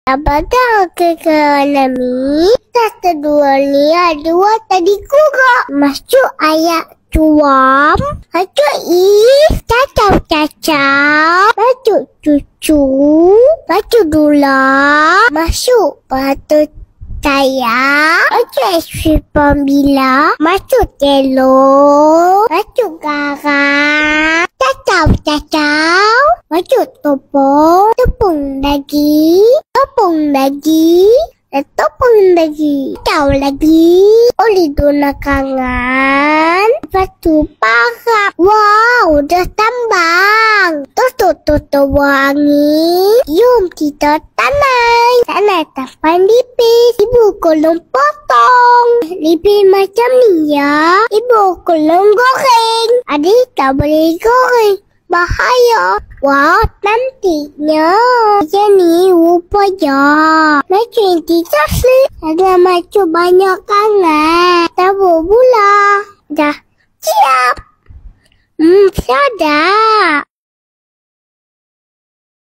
Apakah kekalami? Satu dua ni dua tadi kurang. Masuk ayat tuam. Masuk cacau. Masuk cucu. Masuk dula. Masuk patut saya. Masuk es pembila. Masuk telur. Masuk garam. Cacau. Masuk tepung lagi. Tepung lagi. Tahu lagi. Oli dona kangan. Lepas tu parap. Wow, dah tambang. Tutup wangi. Jom kita tanai. Tanai tapan lipis. Ibu kolong potong. Lipis macam ni ya. Ibu kolong goreng. Adik tak boleh goreng. Bahaya. Wah, nantinya. Macam ni rupanya. Macam yang tidak sih. Ada macam banyak kangen. Tak boleh pula. Dah siap. Sudah.